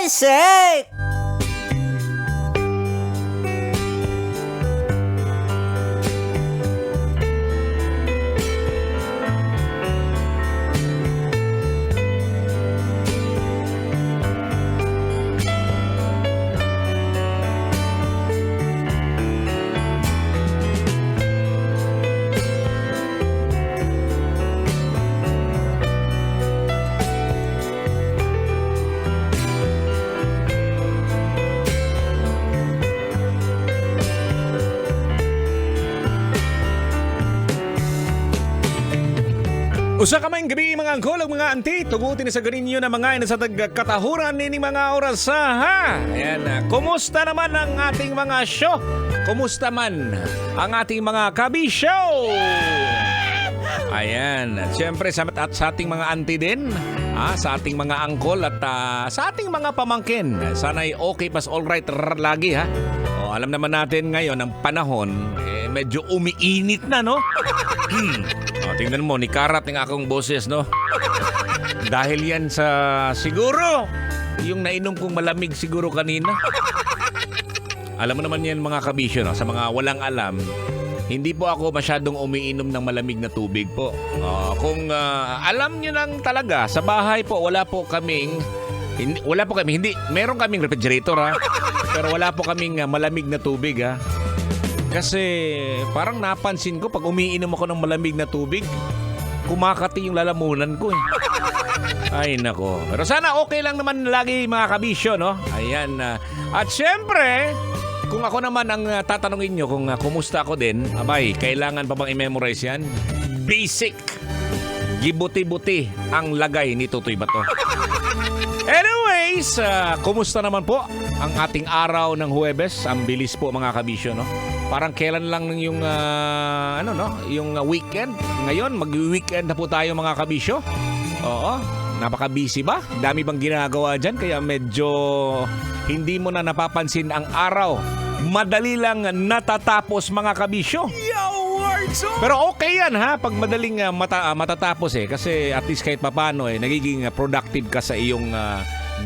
Basic! Usa ka man gabi mga angkol ug mga anti, tugutin na sa ganinyo na mga ina sa tagkatahuran ni mga oras ha. Ayan, kumusta naman ang ating mga show? Kumusta man ang ating mga kabi show? Ayan, siyempre sa ating mga anti din, sa ating mga angkol at sa ating mga pamangkin. Sana'y okay pas alright lagi ha. O, alam naman natin ngayon ang panahon, medyo umiinit na no? Tingnan mo, ni karat ng akong boses, no? Dahil yan sa, siguro, yung nainom kong malamig siguro kanina. Alam mo naman yan mga kabisyo, no? Sa mga walang alam, hindi po ako masyadong umiinom ng malamig na tubig po. Kung alam nyo lang talaga, sa bahay po, meron kaming refrigerator, ha? Pero wala po kaming malamig na tubig, ha? Kasi parang napansin ko pag umiinom ako ng malamig na tubig, kumakati yung lalamunan ko eh. Ay nako. Pero sana okay lang naman lagi mga kabisyo, no? Ayan. At syempre, kung ako naman ang tatanungin nyo kung kumusta ako din, abay, kailangan pa bang i-memorize yan? Basic. Gibuti-buti ang lagay ni Tutoy Bato. Anyways, kumusta naman po ang ating araw ng Huwebes? Ang bilis po mga kabisyo, no? Parang kailan lang yung yung weekend. Ngayon, mag-weekend na po tayo mga kabisyo. Oo, napaka-busy ba? Dami bang ginagawa dyan? Kaya medyo hindi mo na napapansin ang araw. Madali lang natatapos mga kabisyo. Pero okay yan ha, pag madaling matatapos eh. Kasi at least kahit papano nagiging productive ka sa iyong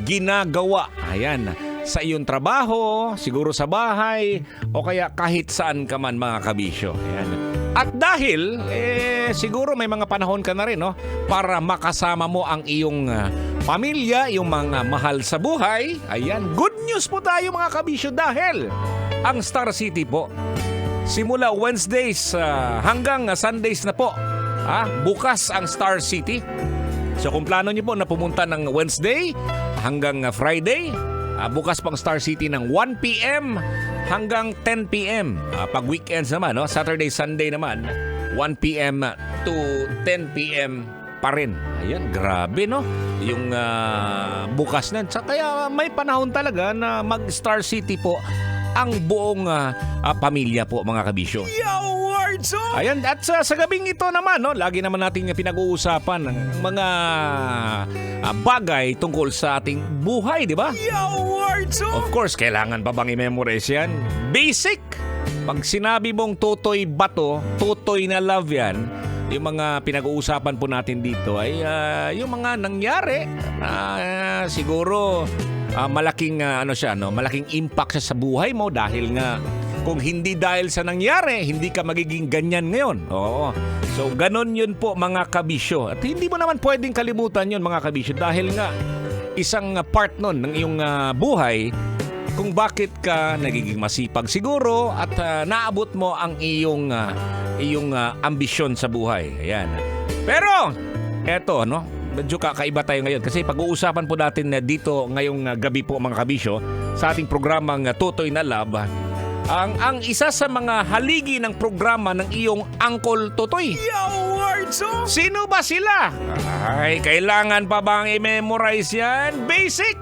ginagawa. Ayan. Sa iyong trabaho, siguro sa bahay, o kaya kahit saan ka man mga kabisyo. Ayan. At dahil, siguro may mga panahon ka na rin, no? Para makasama mo ang iyong pamilya, iyong mga mahal sa buhay. Ayan, good news po tayo mga kabisyo dahil ang Star City po, simula Wednesdays hanggang Sundays na po, bukas ang Star City. So kung plano niyo po na pumunta ng Wednesday hanggang Friday, bukas pang Star City ng 1 p.m. hanggang 10 p.m. Pag weekends naman, no? Saturday, Sunday naman, 1 p.m. to 10 p.m. pa rin. Ayan, grabe, no? Yung bukas na. Kaya may panahon talaga na mag-Star City po ang buong pamilya po, mga kabisyo. Ayan, at sa gabing ito naman, no, lagi naman natin pinag-uusapan ng mga bagay tungkol sa ating buhay, di ba? Of course, kailangan pa bang i-memorize yan? Basic! Pag sinabi mong Tutoy Bato, Tutoy na love yan, yung mga pinag-uusapan po natin dito ay yung mga nangyari na siguro malaking malaking impact sa buhay mo dahil nga kung hindi dahil sa nangyari, hindi ka magiging ganyan ngayon. Oo. So, ganon yun po mga kabisyo. At hindi mo naman pwedeng kalimutan yun mga kabisyo dahil nga isang part nun ng iyong buhay kung bakit ka nagiging masipag siguro at naabot mo ang iyong ambisyon sa buhay. Ayan. Pero, eto, no? Medyo kakaiba tayo ngayon kasi pag-uusapan po natin dito ngayong gabi po mga kabisyo sa ating programang Tutoy na Love, ang isa sa mga haligi ng programa ng iyong Uncle Tutoy. Sino ba sila? Ay, kailangan pa bang i-memorize yan? Basic!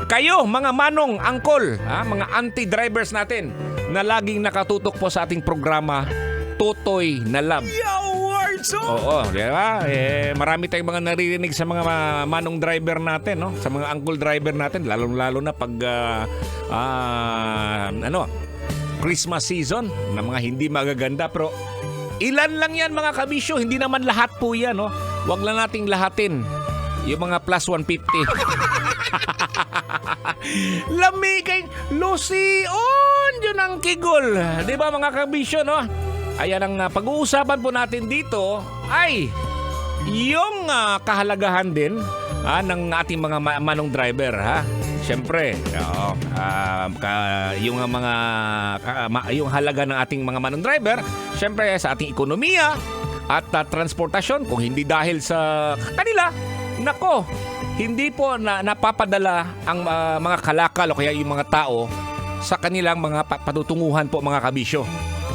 Kayo, mga manong, uncle, mga anti-drivers natin na laging nakatutok po sa ating programa Tutoy na Love. Oo, di ba? Marami tayong mga naririnig sa mga manong driver natin, no? Sa mga uncle driver natin, lalo-lalo na pag Christmas season na mga hindi magaganda, pero ilan lang yan mga kabisyo, hindi naman lahat po yan, no? Huwag lang nating lahatin yung mga plus 150. Lami kay Lusion yun ang kigol. Di ba mga kabisyo, no? Ayan ang pag-uusapan po natin dito ay yung kahalagahan din ng ating mga manong driver, ha? Siyempre, yung mga yung halaga ng ating mga manong driver, siyempre sa ating ekonomiya at transportasyon, kung hindi dahil sa kanila, nako, hindi po napapadala ang mga kalakal o kaya yung mga tao sa kanilang mga patutunguhan po mga kabisyo.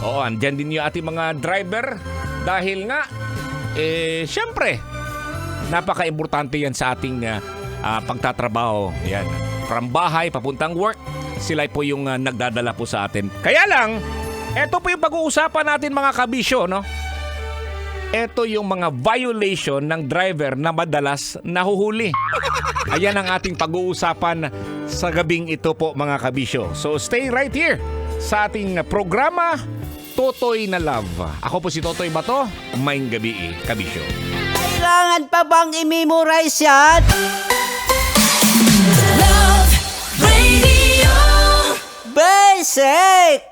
Oo, andyan din yung ating mga driver dahil nga, siyempre, napaka-importante yan sa ating pagtatrabaho. Yan. From bahay, papuntang work, sila po yung nagdadala po sa atin. Kaya lang, eto po yung pag-uusapan natin mga kabisyo, no? Ito yung mga violation ng driver na madalas nahuhuli. Ayan ang ating pag-uusapan sa gabing ito po mga kabisyo. So stay right here sa ating programa Totoy na Love. Ako po si Totoy Bato, maing gabi kabisyo. Kailangan pa bang i-memorize yan? Love Radio. Basic!